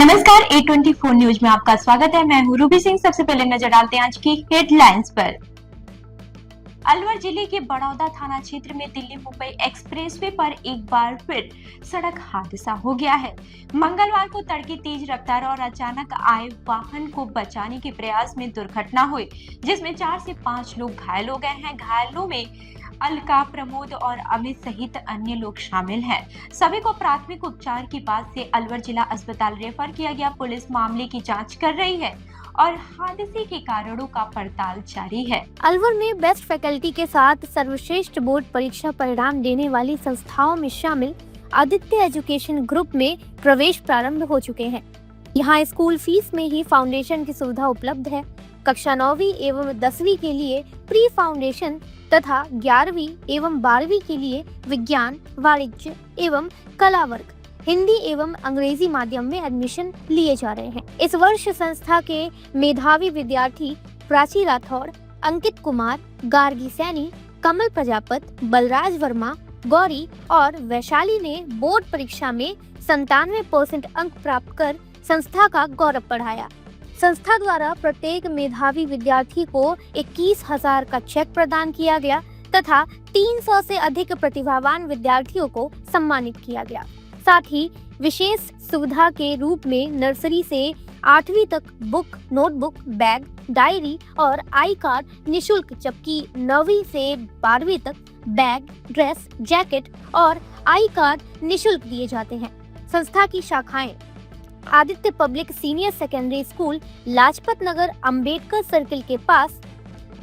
नमस्कार, A24 news में आपका स्वागत है। मैं हूं रूबी सिंह। सबसे पहले नजर डालते हैं आज की हेडलाइंस पर। अलवर जिले के बड़ौदा थाना क्षेत्र में दिल्ली मुंबई एक्सप्रेसवे पर एक बार फिर सड़क हादसा हो गया है। मंगलवार को तड़के तेज रफ्तार और अचानक आए वाहन को बचाने के प्रयास में दुर्घटना हुई, जिसमें 4 से 5 लोग घायल हो गए हैं। घायलों में अलका, प्रमोद और अमित सहित अन्य लोग शामिल हैं। सभी को प्राथमिक उपचार के बाद से अलवर जिला अस्पताल रेफर किया गया। पुलिस मामले की जांच कर रही है और हादसे के कारणों का पड़ताल जारी है। अलवर में बेस्ट फैकल्टी के साथ सर्वश्रेष्ठ बोर्ड परीक्षा परिणाम देने वाली संस्थाओं में शामिल आदित्य एजुकेशन ग्रुप में प्रवेश प्रारंभ हो चुके हैं। यहाँ स्कूल फीस में ही फाउंडेशन की सुविधा उपलब्ध है। कक्षा 9वीं एवं 10वीं के लिए प्री फाउंडेशन तथा 11वीं एवं 12वीं के लिए विज्ञान, वाणिज्य एवं कला वर्ग, हिंदी एवं अंग्रेजी माध्यम में एडमिशन लिए जा रहे हैं। इस वर्ष संस्था के मेधावी विद्यार्थी प्राची राठौड़, अंकित कुमार, गार्गी सैनी, कमल प्रजापत, बलराज वर्मा, गौरी और वैशाली ने बोर्ड परीक्षा में 97% अंक प्राप्त कर संस्था का गौरव बढ़ाया। संस्था द्वारा प्रत्येक मेधावी विद्यार्थी को 21,000 का चेक प्रदान किया गया तथा 300 से अधिक प्रतिभावान विद्यार्थियों को सम्मानित किया गया। साथ ही विशेष सुविधा के रूप में नर्सरी से 8वीं तक बुक, नोटबुक, बैग, डायरी और आई कार्ड निःशुल्क, जबकि 9वीं से 12वीं तक बैग, ड्रेस, जैकेट और आई कार्ड निःशुल्क दिए जाते हैं। संस्था की शाखाएं Aditya public senior secondary school, Lajpat Nagar, Ambedkar circle के पास,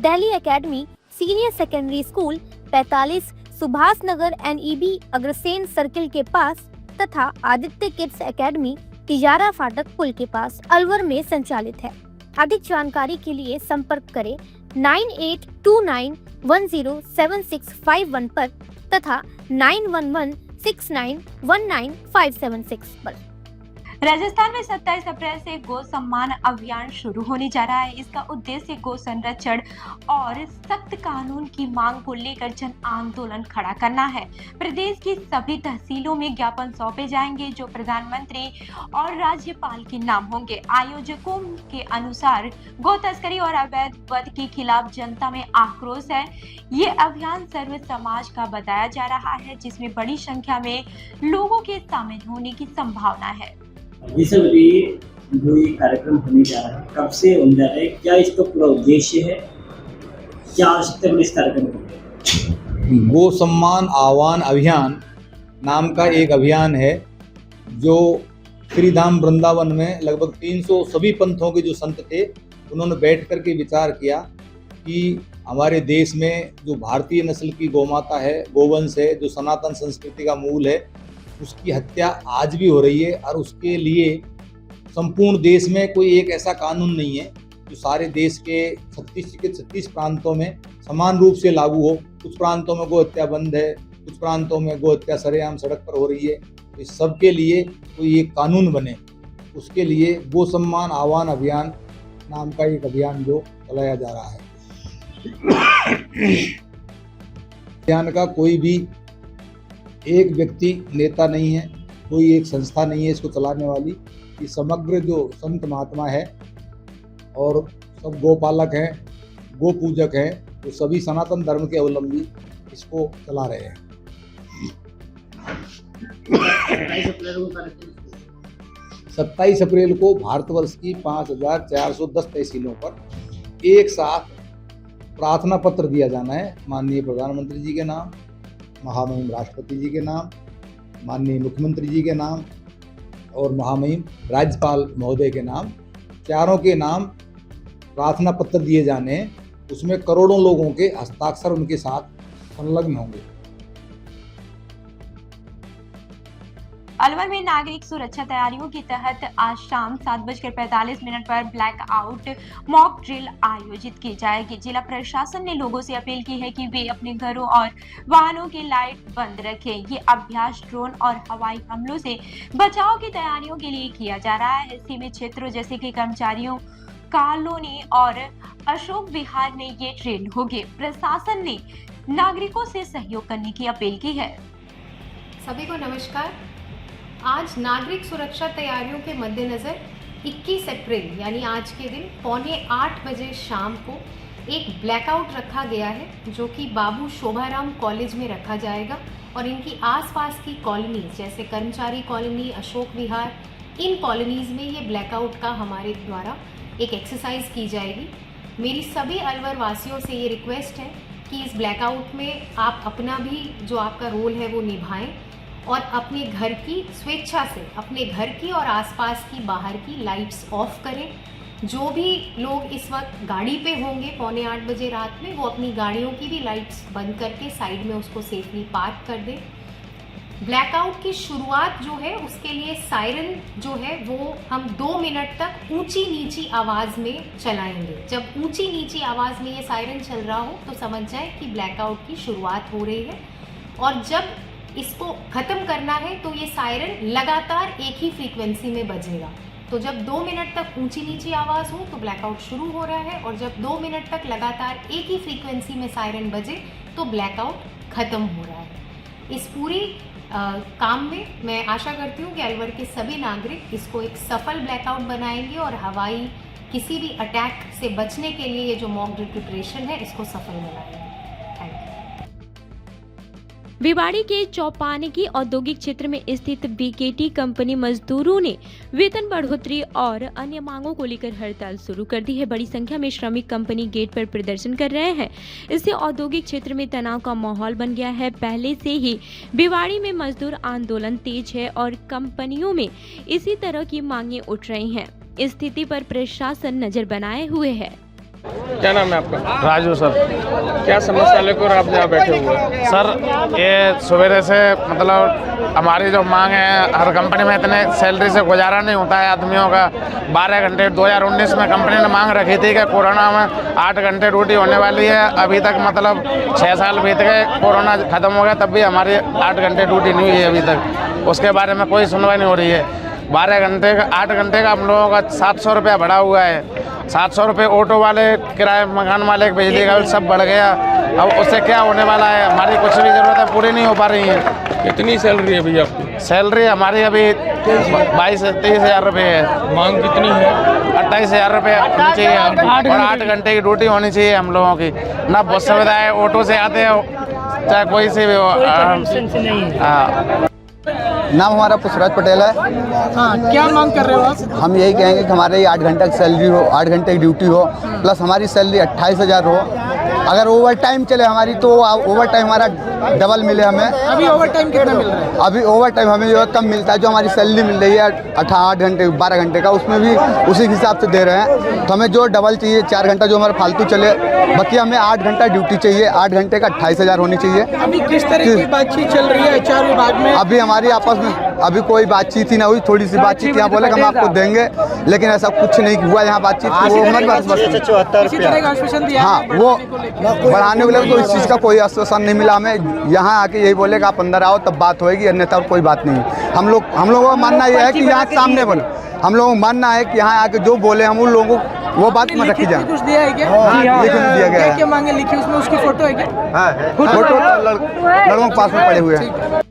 Delhi academy senior secondary school 45, Subhash Nagar NEB Agrasen circle के पास तथा आदित्य किड्स एकेडमी तिजारा फाटक पुल के पास अलवर में संचालित है। अधिक जानकारी के लिए संपर्क करें 9829107651 पर तथा 9116919576 पर। राजस्थान में 27 अप्रैल से गो सम्मान अभियान शुरू होने जा रहा है। इसका उद्देश्य गो संरक्षण और सख्त कानून की मांग को लेकर जन आंदोलन खड़ा करना है। प्रदेश की सभी तहसीलों में ज्ञापन सौंपे जाएंगे जो प्रधानमंत्री और राज्यपाल के नाम होंगे। आयोजकों के अनुसार गो तस्करी और अवैध वध के खिलाफ जनता में आक्रोश है। ये अभियान सर्व समाज का बताया जा रहा है, जिसमें बड़ी संख्या में लोगों के शामिल होने की संभावना है। जिस अभी जो ये कार्यक्रम होने जा रहा है, कब से होने जा रहा है, क्या इसका पूरा उद्देश्य है, क्या आवश्यकता है इस कार्यक्रम को? गो सम्मान आह्वान अभियान नाम का एक अभियान है जो श्री धाम वृंदावन में लगभग 300 सभी पंथों के जो संत थे उन्होंने बैठ कर के विचार किया कि हमारे देश में जो भारतीय नस्ल की गौमाता है, गोवंश है, जो सनातन संस्कृति का मूल है, उसकी हत्या आज भी हो रही है और उसके लिए संपूर्ण देश में कोई एक ऐसा कानून नहीं है जो सारे देश के 36 प्रांतों में समान रूप से लागू हो। कुछ प्रांतों में गो हत्या बंद है, कुछ प्रांतों में गो हत्या सरेआम सड़क पर हो रही है। तो इस सब के लिए कोई एक कानून बने, उसके लिए गो सम्मान आह्वान अभियान नाम का एक अभियान जो चलाया जा रहा है। अभियान का कोई भी एक व्यक्ति नेता नहीं है, कोई एक संस्था नहीं है इसको चलाने वाली। ये समग्र जो संत महात्मा है और सब गोपालक हैं, गो पूजक हैं, तो सभी सनातन धर्म के अवलंबी इसको चला रहे हैं। 27 अप्रैल को भारतवर्ष की 5410 तहसीलों पर एक साथ प्रार्थना पत्र दिया जाना है। माननीय प्रधानमंत्री जी के नाम, महामहिम राष्ट्रपति जी के नाम, माननीय मुख्यमंत्री जी के नाम और महामहिम राज्यपाल महोदय के नाम, चारों के नाम प्रार्थना पत्र दिए जाने हैं। उसमें करोड़ों लोगों के हस्ताक्षर उनके साथ संलग्न होंगे। अलवर में नागरिक सुरक्षा तैयारियों के तहत आज शाम 7:45 पर ब्लैक आउट मॉक ड्रिल आयोजित की जाएगी। जिला प्रशासन ने लोगों से अपील की है कि वे अपने घरों और वाहनों की लाइट बंद रखें। ये अभ्यास ड्रोन और हवाई हमलों से बचाव की तैयारियों के लिए किया जा रहा है। सीमित क्षेत्रों जैसे कि कर्मचारियों कॉलोनी और अशोक विहार में ये ड्रिल होगी। प्रशासन ने नागरिकों से सहयोग करने की अपील की है। सभी को नमस्कार। आज नागरिक सुरक्षा तैयारियों के मद्देनज़र 21 अप्रैल यानी आज के दिन 7:45 बजे शाम को एक ब्लैकआउट रखा गया है, जो कि बाबू शोभाराम कॉलेज में रखा जाएगा और इनकी आसपास की कॉलोनीज जैसे कर्मचारी कॉलोनी, अशोक विहार, इन कॉलोनीज़ में ये ब्लैकआउट का हमारे द्वारा एक एक्सरसाइज की जाएगी। मेरी सभी अलवर वासियों से ये रिक्वेस्ट है कि इस ब्लैकआउट में आप अपना भी जो आपका रोल है वो निभाएं और अपने घर की स्वेच्छा से अपने घर की और आसपास की बाहर की लाइट्स ऑफ करें। जो भी लोग इस वक्त गाड़ी पे होंगे 7:45 बजे रात में, वो अपनी गाड़ियों की भी लाइट्स बंद करके साइड में उसको सेफली पार्क कर दें। ब्लैकआउट की शुरुआत जो है उसके लिए सायरन जो है वो हम 2 मिनट तक ऊंची नीची आवाज़ में चलाएंगे। जब ऊंची नीची आवाज़ में ये सायरन चल रहा हो तो समझ जाए कि ब्लैकआउट की शुरुआत हो रही है, और जब इसको ख़त्म करना है तो ये सायरन लगातार एक ही फ्रीक्वेंसी में बजेगा। तो जब 2 मिनट तक ऊंची नीची आवाज़ हो तो ब्लैकआउट शुरू हो रहा है, और जब 2 मिनट तक लगातार एक ही फ्रीक्वेंसी में सायरन बजे तो ब्लैकआउट ख़त्म हो रहा है। इस पूरी काम में मैं आशा करती हूँ कि अलवर के सभी नागरिक इसको एक सफल ब्लैकआउट बनाएंगे और हवाई किसी भी अटैक से बचने के लिए ये जो मॉक ड्रिल प्रिपरेशन है इसको सफल बनाएंगे। Thank you. भिवाड़ी के चौपाने की औद्योगिक क्षेत्र में स्थित बीकेटी कंपनी मजदूरों ने वेतन बढ़ोतरी और अन्य मांगों को लेकर हड़ताल शुरू कर दी है। बड़ी संख्या में श्रमिक कंपनी गेट पर प्रदर्शन कर रहे हैं। इससे औद्योगिक क्षेत्र में तनाव का माहौल बन गया है। पहले से ही भिवाड़ी में मजदूर आंदोलन तेज है और कंपनियों में इसी तरह की मांगें उठ रही हैं। इस स्थिति पर प्रशासन नजर बनाए हुए है। क्या नाम है आपका? राजू सर। क्या समस्या लेकर आप यहाँ बैठे हुए हैं? सर ये सवेरे से मतलब हमारी जो मांग है, हर कंपनी में इतने सैलरी से गुजारा नहीं होता है आदमियों का। 12 घंटे 2019 में कंपनी ने मांग रखी थी कि कोरोना में 8 घंटे ड्यूटी होने वाली है। अभी तक मतलब 6 साल बीत गए, कोरोना खत्म हो गया तब भी हमारी 8 घंटे ड्यूटी नहीं हुई है अभी तक। उसके बारे में कोई सुनवाई नहीं हो रही है। 12 घंटे का 8 घंटे का हम लोगों का 700 रुपया बढ़ा हुआ है। 700 रुपये ऑटो वाले किराए, मकान मालिक, बिजली का बिल सब बढ़ गया। अब उससे क्या होने वाला है? हमारी कुछ भी ज़रूरतें पूरी नहीं हो पा रही हैं। कितनी सैलरी है भैया आपकी? सैलरी हमारी अभी 22 से 23 हज़ार रुपये है। मांग कितनी है? 28,000 रुपये होनी चाहिए और 8 घंटे की ड्यूटी होनी चाहिए हम लोगों की। ना बहुत सुविधा है, ऑटो से आते हो चाहे कोई से भी हो। हाँ, नाम हमारा पुष्पराज पटेल है। हाँ, क्या मांग कर रहे हो आप? हम यही कहेंगे कि हमारे 8 घंटे की सैलरी हो, 8 घंटे की ड्यूटी हो, प्लस हमारी सैलरी 28,000 हो। अगर ओवर टाइम चले हमारी तो ओवर टाइम हमारा डबल मिले हमें। अभी ओवर टाइम कितना मिल रहा है? अभी ओवर टाइम हमें जो है कम मिलता है। जो हमारी सैलरी मिल रही है 8 घंटे 12 घंटे का, उसमें भी उसी हिसाब से दे रहे हैं। तो हमें जो डबल चाहिए 4 घंटा जो हमारा फालतू चले, बाकी हमें 8 घंटा ड्यूटी चाहिए। 8 घंटे का 28,000 होनी चाहिए। अभी किस तरह की बातचीत चल रही है HR विभाग में? अभी हमारी आपस में अभी कोई बातचीत ही ना हुई। थोड़ी सी बातचीत यहाँ बोले कि हम आपको देंगे, लेकिन ऐसा कुछ नहीं हुआ यहाँ बातचीत। वो इसी तरह का आश्वासन दिया? हाँ, वो बढ़ाने के लिए तो इस चीज़ का कोई आश्वासन नहीं मिला हमें। यहाँ आके यही बोले कि आप अंदर आओ तब बात होएगी, अन्यथा कोई बात नहीं। हम लोगों का मानना यह है कि यहाँ सामने बोले। हम लोगों का मानना है कि यहाँ आके जो बोले हम उन लोगों को वो बात में रखी जाए। कुछ दिया है क्या? लिखित दिया गया है। क्या मांगे लिखी, उसमें उसकी फोटो है क्या? हाँ, फोटो लड़कों के पास में पड़े हुए हैं।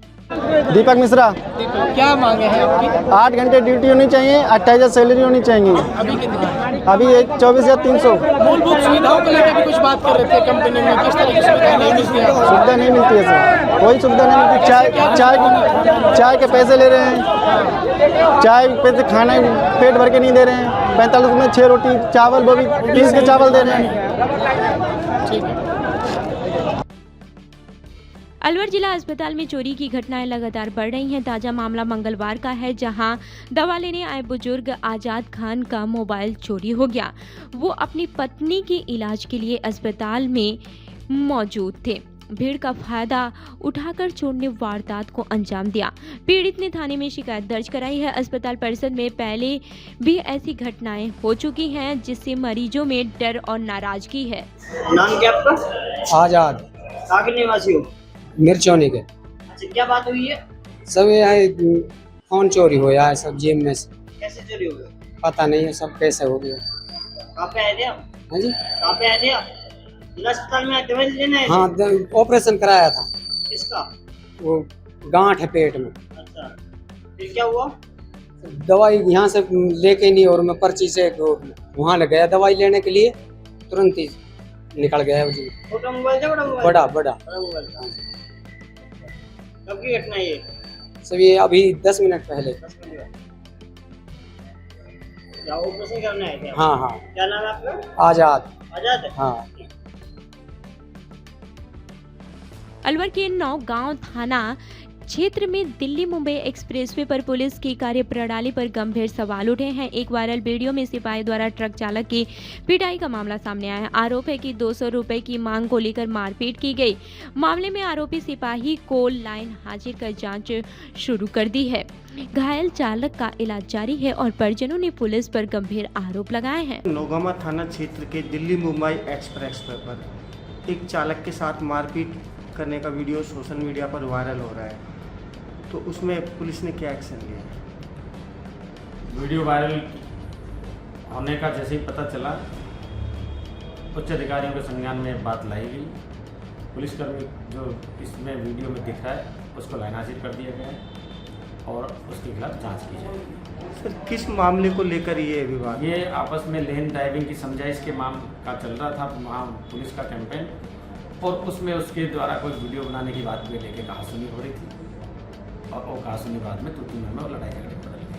दीपक मिश्रा। क्या मांगे हैं आपकी? 8 घंटे ड्यूटी होनी चाहिए, 28,000 सैलरी होनी चाहिए। अभी कितनी? अभी 24,300। मूलभूत सुविधाओं को लेकर भी कुछ बात कर रहे थे कंपनी में, किस तरह की सुविधा नहीं मिलती है? सुविधा नहीं मिलती है सर, कोई सुविधा नहीं मिलती। चाय के पैसे ले रहे हैं, चाय पैसे खाने पेट भर के नहीं दे रहे हैं। 45 में 6 रोटी चावल, वो भी 30 के चावल दे रहे हैं। ठीक है। अलवर जिला अस्पताल में चोरी की घटनाएं लगातार बढ़ रही हैं। ताजा मामला मंगलवार का है, जहां दवा लेने आए बुजुर्ग आजाद खान का मोबाइल चोरी हो गया। वो अपनी पत्नी के इलाज के लिए अस्पताल में मौजूद थे। भीड़ का फायदा उठाकर चोर ने वारदात को अंजाम दिया। पीड़ित ने थाने में शिकायत दर्ज कराई है। अस्पताल परिसर में पहले भी ऐसी घटनाएं हो चुकी हैं, जिससे मरीजों में डर और नाराजगी है। नाम क्या आपका? आजाद। कहाँ के निवासी हो? मिर्चौनी के। अच्छा, क्या बात हुई है? सब यहाँ फोन चोरी हो है, सब जेब में से। कैसे चोरी हो गए? पता नहीं है, सब कैसे हो गया। कहाँ पे आए थे आप? हाँ जी, कहाँ पे आए थे आप? जिला अस्पताल में दवाई लेने आए थे? हाँ, ऑपरेशन कराया था। किसका? वो गांठ है पेट में। अच्छा, फिर क्या हुआ? दवाई यहाँ से लेके नहीं और मैं पर्ची से वहाँ लग गया दवाई लेने के लिए, तुरंत ही निकल गया वो जी। छोटा मोबाइल था, बड़ा मोबाइल? बड़ा बड़ा मोबाइल था। कब की घटना ये? सब ये अभी 10 मिनट पहले। 10 मिनट। क्या ऑपरेशन करना है क्या? हाँ हाँ। क्या नाम है आपका? आजाद। आजाद? हाँ। अलवर के नौगांव थाना क्षेत्र में दिल्ली मुंबई एक्सप्रेसवे पर पुलिस की कार्यप्रणाली पर गंभीर सवाल उठे हैं। एक वायरल वीडियो में सिपाही द्वारा ट्रक चालक की पिटाई का मामला सामने आया है। आरोप है कि 200 रुपए की मांग को लेकर मारपीट की गई। मामले में आरोपी सिपाही को लाइन हाजिर कर जांच शुरू कर दी है। घायल चालक का इलाज जारी है और परिजनों ने पुलिस पर गंभीर आरोप लगाए हैं। नौगांव थाना क्षेत्र के दिल्ली मुंबई एक्सप्रेसवे पर एक चालक के साथ मारपीट करने का वीडियो सोशल मीडिया पर वायरल हो रहा है, तो उसमें पुलिस ने क्या एक्शन लिया? वीडियो वायरल होने का जैसे ही पता चला, उच्च अधिकारियों के संज्ञान में बात लाई गई। पुलिसकर्मी जो इसमें वीडियो में दिख रहा है उसको लाइन हाजिर कर दिया गया है और उसके खिलाफ जांच की जाएगी। सर, किस मामले को लेकर ये विवाद? ये आपस में लेन ड्राइविंग की समझाइश के मामले का चल रहा था, वहाँ पुलिस का कैंपेन, और उसमें उसके द्वारा कोई वीडियो बनाने की बात को लेकर कहासुनी हो रही थी और वो कहासुनी बाद में 2-3 में और लड़ाई झगड़े बदल गए।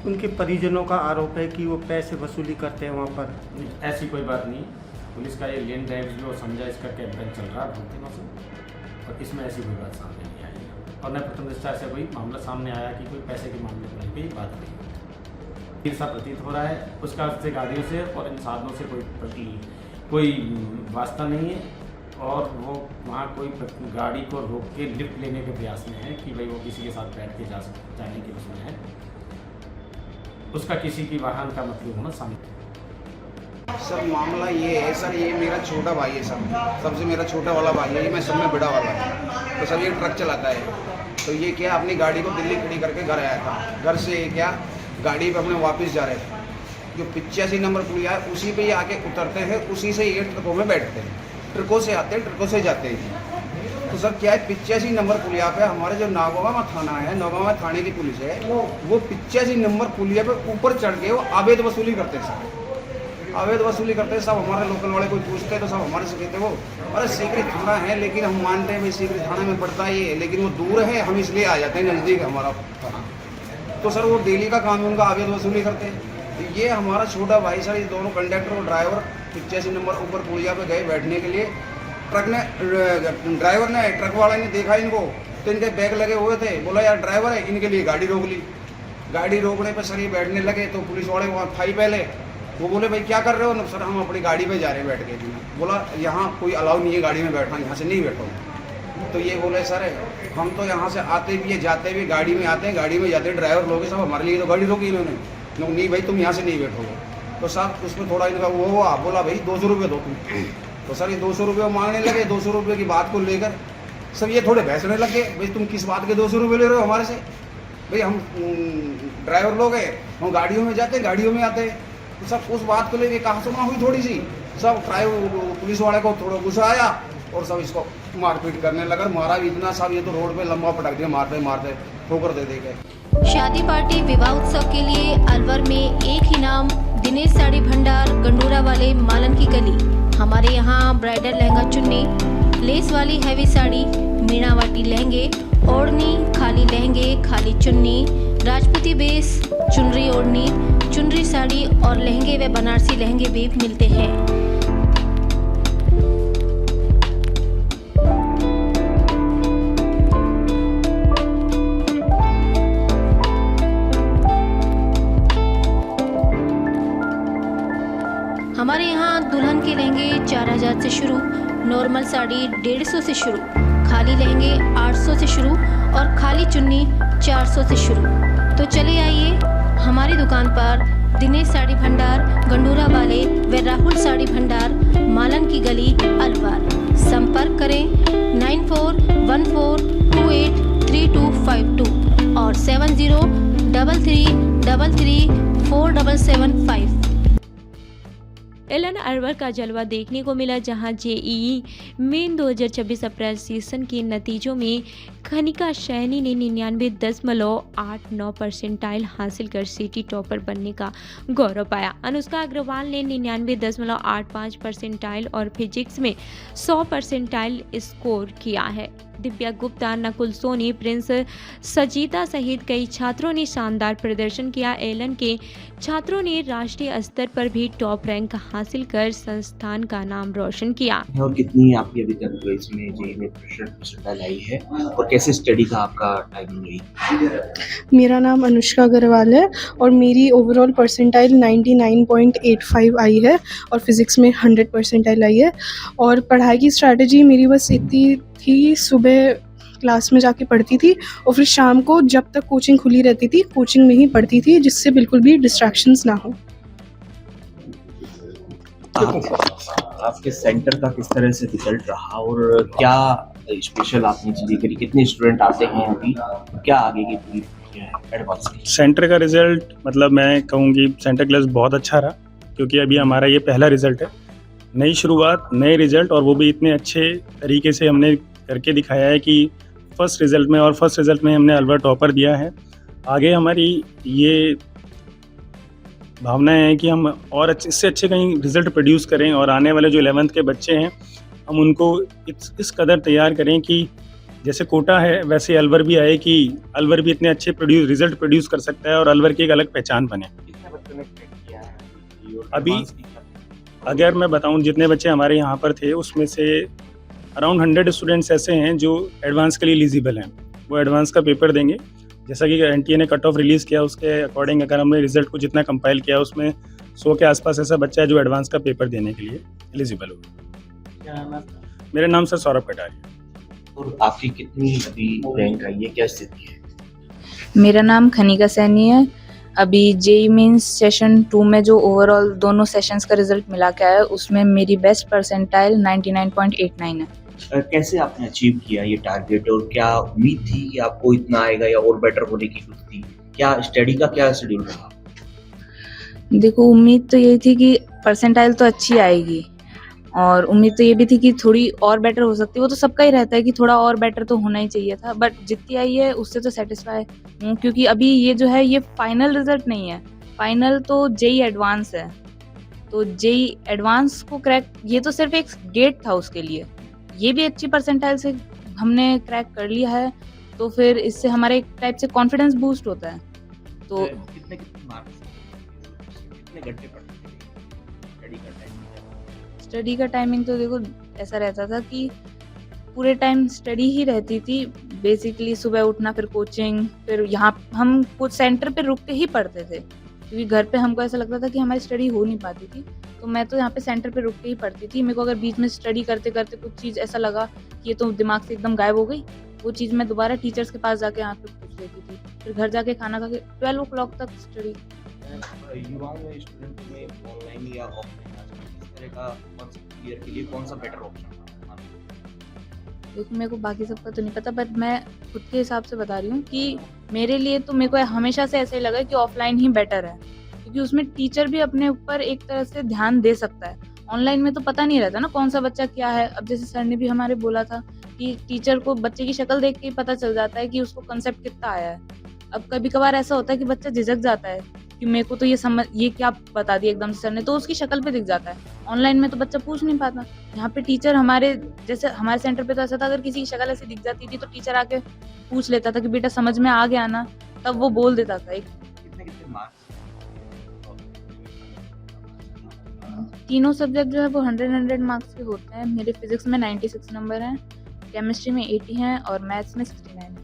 उनके परिजनों का आरोप है कि वो पैसे वसूली करते हैं वहाँ पर। ऐसी कोई बात नहीं। पुलिस का ये लेन ड्राइविंग जो समझाइश का कैंपेन चल रहा है बहुत दिनों से, और इसमें ऐसी कोई बात सामने नहीं आई है और न प्रथम दृष्टया से कोई मामला सामने आया कि कोई पैसे के मामले को लेकर बात नहीं। ईर्षा प्रतीत हो रहा है उसका उससे गाड़ियों से और इन साधनों से कोई वास्ता नहीं है, और वो वहाँ कोई गाड़ी को रोक के लिफ्ट लेने के प्रयास में है कि भाई वो किसी के साथ बैठ के जाने के उसमें है, उसका किसी की वाहन का मतलब होना सामने। सर मामला ये है सर, ये मेरा छोटा भाई है सर, सबसे मेरा छोटा वाला भाई है, ये मैं सब में बड़ा वाला है। तो सर ये ट्रक चलाता है, तो ये क्या अपनी गाड़ी को दिल्ली खड़ी करके घर आया था। घर से क्या गाड़ी पे अपने वापस जा रहे थे, जो 85 नंबर पुलिया है उसी पे ये आके उतरते हैं, उसी से ये ट्रकों में बैठते हैं, ट्रकों से आते हैं, ट्रकों से जाते हैं। तो सर क्या है 85 नंबर पुलिया पे हमारे जो नौगांव थाना है, नौगांव थाने की पुलिस है, वो 85 नंबर पुलिया पे ऊपर चढ़ के वो अवैध वसूली करते हैं सर, अवैध वसूली करते हैं। सब हमारे लोकल वाले कोई पूछते हैं तो सब हमारे से कहते वो अरे सीकरी थाना है, लेकिन हम मानते हैं भाई सीकरी थाना में पड़ता है ये, लेकिन वो दूर है, हम इसलिए आ जाते हैं, नज़दीक है हमारा थाना। तो सर वो डेली का काम है उनका, अवैध वसूली करते हैं। ये हमारा छोटा भाई सर, ये दोनों कंडक्टर और ड्राइवर 85 नंबर ऊपर पुलिया पे गए बैठने के लिए। ड्राइवर ने, ट्रक वाले ने देखा इनको, तो इनके बैग लगे हुए थे, बोला यार ड्राइवर है, इनके लिए गाड़ी रोक ली। गाड़ी रोकने पे सर ये बैठने लगे, तो पुलिस वाले वहाँ थाई पहले वो बोले भाई क्या कर रहे हो? सर हम अपनी गाड़ी पे जा रहे हैं बैठ के। बोला यहाँ कोई अलाउ नहीं है गाड़ी में बैठना, यहाँ से नहीं बैठो। तो ये बोले सर हम तो यहाँ से आते भी है जाते भी गाड़ी में आते हैं, गाड़ी में जाते हैं, ड्राइवर लोग सब हमारे लिए तो गाड़ी रोकी इन्होंने, नहीं भाई तुम यहाँ से नहीं बैठोगे। तो साहब उसमें थोड़ा इनका वो हुआ, बोला भाई 200 रुपये दो तुम। तो सर ये 200 रुपये मांगने लगे। 200 रुपये की बात को लेकर सब ये थोड़े बहसने लगे, भाई तुम किस बात के 200 रुपये ले रहे हो हमारे से? भाई हम ड्राइवर लोग हैं, हम गाड़ियों में जाते हैं, गाड़ियों में आते हैं। तो सब उस बात को लेकर कहा सुना हुई थोड़ी सी, सब पुलिस वाले को थोड़ा गुस्सा आया और सब इसको मारपीट करने लगा। मारा भी इतना, सब ये तो रोड पे लंबा पटक दिया, मारते मारते ठोकर दे दे गए। शादी पार्टी विवाह उत्सव के लिए अलवर में एक ही नाम, दिनेश साड़ी भंडार, गंडूरा वाले, मालन की गली। हमारे यहाँ ब्राइडल लहंगा चुन्नी, लेस वाली हैवी साड़ी, मीनावाटी लहंगे, ओढ़नी, खाली लहंगे, खाली चुन्नी, राजपूती बेस, चुनरी ओढ़नी, चुनरी साड़ी और लहंगे व बनारसी लहंगे भी मिलते हैं। हमारे यहाँ दुल्हन के लहंगे 4000 से शुरू, नॉर्मल साड़ी 150 से शुरू, खाली लहंगे 800 से शुरू और खाली चुन्नी 400 से शुरू। तो चले आइए हमारी दुकान पर, दिनेश साड़ी भंडार, गंडूरा वाले व राहुल साड़ी भंडार, मालन की गली, अलवर। संपर्क करें 9414283252 और 7033334775। एलन अलवर का जलवा देखने को मिला, जहां जेईई मेन 2026 अप्रैल सेशन के नतीजों में खनिका सैनी ने 99.89 परसेंटाइल हासिल कर सिटी टॉपर बनने का गौरव पाया। अनुष्का अग्रवाल ने 99.85 परसेंटाइल और फिजिक्स में 100 परसेंटाइल स्कोर किया है। दिव्या गुप्ता, नकुल सोनी, प्रिंस सजीता सहित कई छात्रों ने शानदार प्रदर्शन किया। एलन के छात्रों ने राष्ट्रीय स्तर पर भी टॉप रैंक हासिल कर संस्थान का नाम रोशन किया। और कितनी आपकी अभी तक इसमें जेईई में परसेंटाइल आई है और कैसे स्टडी का आपका टाइमिंग रही? मेरा नाम अनुष्का अग्रवाल है और मेरी ओवरऑल परसेंटाइल 99.85 आई है और फिज़िक्स में 100 परसेंटाइल आई है। और पढ़ाई की स्ट्रैटेजी मेरी बस इतनी थी, सुबह क्लास में जाके पढ़ती थी और फिर शाम को जब तक कोचिंग खुली रहती थी कोचिंग में ही पढ़ती थी, जिससे बिल्कुल भी डिस्ट्रैक्शंस ना हो। आपके सेंटर का किस तरह से रिजल्ट रहा और क्या स्पेशल आपने चीज़ें करी? कितने स्टूडेंट आते हैं अभी, क्या आगे की पूरी एडवांस की? सेंटर का रिजल्ट मतलब मैं कहूँगी सेंटर क्लास बहुत अच्छा रहा, क्योंकि अभी हमारा ये पहला रिजल्ट है। नई शुरुआत, नए रिजल्ट, और वो भी इतने अच्छे तरीके से हमने करके दिखाया है कि फर्स्ट रिजल्ट में हमने अलवर टॉपर दिया है। आगे हमारी ये भावना है कि हम और इससे अच्छे कहीं रिजल्ट प्रोड्यूस करें और आने वाले जो 11th के बच्चे हैं हम उनको इस कदर तैयार करें कि जैसे कोटा है वैसे अलवर भी आए, कि अलवर भी इतने अच्छे रिजल्ट प्रोड्यूस कर सकता है और अलवर की एक अलग पहचान बने। अभी अगर मैं बताऊं जितने बच्चे हमारे यहाँ पर थे उसमें से अराउंड 100 स्टूडेंट्स ऐसे हैं जो एडवांस के लिए एलिजिबल हैं। वो एडवांस का पेपर देंगे, जैसा कि एनटीए ने कट ऑफ रिलीज़ किया उसके अकॉर्डिंग अगर हमने रिजल्ट को जितना कंपाइल किया उसमें 100 के आसपास ऐसा बच्चा है जो एडवांस का पेपर देने के लिए एलिजिबल होगा। क्या नाम है? मेरा नाम सर सौरभ कटारिया। और आपकी कितनी अभी रैंक आई है, क्या स्थिति है? मेरा नाम खनिका सैनी है। अभी जेईई मेंस सेशन 2 में जो ओवरऑल दोनों सेशंस का रिजल्ट मिला के आया उसमें मेरी बेस्ट परसेंटाइल 99.89 है। कैसे आपने अचीव किया ये टारगेट और क्या उम्मीद थी कि आपको इतना आएगा या और बेटर होने की कुछ थी? क्या स्टडी का क्या शेड्यूल रहा? देखो, उम्मीद तो यही थी कि परसेंटाइल तो अच्छी आएगी और उम्मीद तो ये भी थी कि थोड़ी और बेटर हो सकती है। वो तो सबका ही रहता है कि थोड़ा और बेटर तो होना ही चाहिए था, बट जितनी आई है उससे तो सेटिस्फाई हूँ, क्योंकि अभी ये जो है ये फाइनल रिजल्ट नहीं है, फाइनल तो जेईई एडवांस है। तो जेईई एडवांस को क्रैक, ये तो सिर्फ एक गेट था उसके लिए। ये भी अच्छी परसेंटाइल से हमने क्रैक कर लिया है तो फिर इससे हमारे एक टाइप से कॉन्फिडेंस बूस्ट होता है। तो कितने मार्क्स, कितने घंटे पढ़ते थे? स्टडी का टाइमिंग तो देखो ऐसा रहता था कि पूरे टाइम स्टडी ही रहती थी। बेसिकली सुबह उठना, फिर कोचिंग, फिर यहाँ हम कुछ सेंटर पे रुक के ही पढ़ते थे क्योंकि घर पे हमको ऐसा लगता था कि हमारी स्टडी हो नहीं पाती थी। तो मैं तो यहाँ पे सेंटर पे रुक के ही पढ़ती थी। मेरे को अगर बीच में स्टडी करते करते कुछ चीज़ ऐसा लगा कि ये तो दिमाग से एकदम गायब हो गई, वो चीज़ मैं दोबारा टीचर्स के पास जाके यहाँ पे पूछ लेती थी। फिर घर जाके खाना खा के 12 o'clock तक स्टडी। युवाओं में, स्टूडेंट में ऑनलाइन या ऑफलाइन इस तरह का कॉन्सेप्ट ईयर के लिए कौन सा बेटर ऑप्शन है? देखो, मेरे को बाकी सबका तो नहीं पता, बट मैं खुद के हिसाब से बता रही हूँ कि मेरे लिए तो मेरे को हमेशा से ऐसा ही लगा कि ऑफलाइन ही बेटर है, क्योंकि उसमें टीचर भी अपने ऊपर एक तरह से ध्यान दे सकता है। ऑनलाइन में तो पता नहीं रहता ना कौन सा बच्चा क्या है। अब जैसे सर ने भी हमारे बोला था कि टीचर को बच्चे की शक्ल देख के ही पता चल जाता है कि उसको कंसेप्ट कितना आया है। अब कभी कभार ऐसा होता है कि बच्चा झिझक जाता है कि मेरे को तो ये क्या बता दिया एकदम से सर ने, तो उसकी शक्ल पे दिख जाता है। ऑनलाइन में तो बच्चा पूछ नहीं पाता। यहाँ पे टीचर हमारे सेंटर पे तो ऐसा था, अगर किसी की शक्ल ऐसी दिख जाती थी तो टीचर आके पूछ लेता था कि बेटा समझ में आ गया ना, तब वो बोल देता था। कितने मार्क्स? तीनों सब्जेक्ट जो है वो 100 मार्क्स के होते हैं। मेरे फिजिक्स में 96 नंबर हैं, केमिस्ट्री में 80 हैं और मैथ्स में 69 हैं।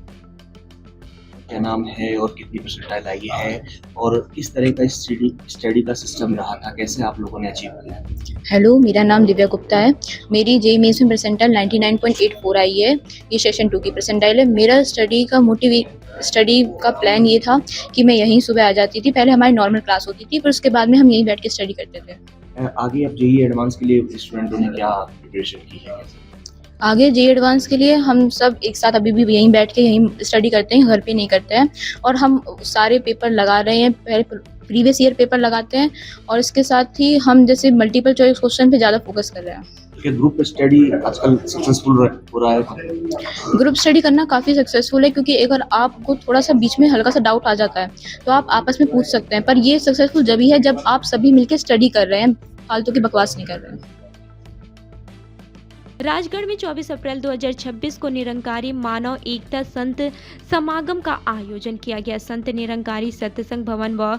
क्या नाम है और कितनी परसेंटाइल आई है और किस तरह का स्टडी का सिस्टम रहा था, कैसे आप लोगों ने अचीव किया? हेलो, मेरा नाम दिव्या गुप्ता है। मेरी जेईई मेंस में परसेंटाइल 99.84 आई है। ये सेशन 2 की परसेंटाइल है। मेरा स्टडी का प्लान ये था कि मैं यहीं सुबह आ जाती थी। पहले हमारी नॉर्मल क्लास होती थी, फिर उसके बाद में हम यहीं बैठ के स्टडी करते थे। आगे अब जेईई एडवांस के लिए स्टूडेंटों ने क्या प्रिपरेशन की है? आगे जेईई एडवांस के लिए हम सब एक साथ अभी भी यहीं बैठ के यहीं स्टडी करते हैं, घर पे नहीं करते हैं। और हम सारे पेपर लगा रहे हैं, पहले प्रीवियस ईयर पेपर लगाते हैं और इसके साथ ही हम जैसे मल्टीपल चॉइस क्वेश्चन पे ज़्यादा फोकस कर रहे हैं। क्या ग्रुप स्टडी आजकल सक्सेसफुल हो रहा है? ग्रुप स्टडी करना काफ़ी सक्सेसफुल है, क्योंकि अगर आपको थोड़ा सा बीच में हल्का सा डाउट आ जाता है तो आप आपस में पूछ सकते हैं, पर ये सक्सेसफुल जब ही है जब आप सभी मिलकर स्टडी कर रहे हैं, फालतू की बकवास नहीं कर रहे हैं। राजगढ़ में 24 अप्रैल 2026 को निरंकारी मानव एकता संत समागम का आयोजन किया गया। संत निरंकारी सत्संग भवन व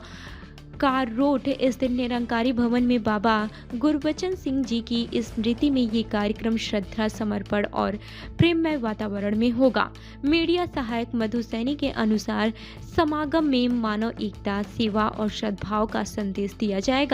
कार रोड स्थित निरंकारी भवन में बाबा गुरबचन सिंह जी की स्मृति में ये कार्यक्रम श्रद्धा, समर्पण और प्रेममय वातावरण में होगा। मीडिया सहायक मधु सैनी के अनुसार समागम में मानव एकता, सेवा और सद्भाव का संदेश दिया जाएगा।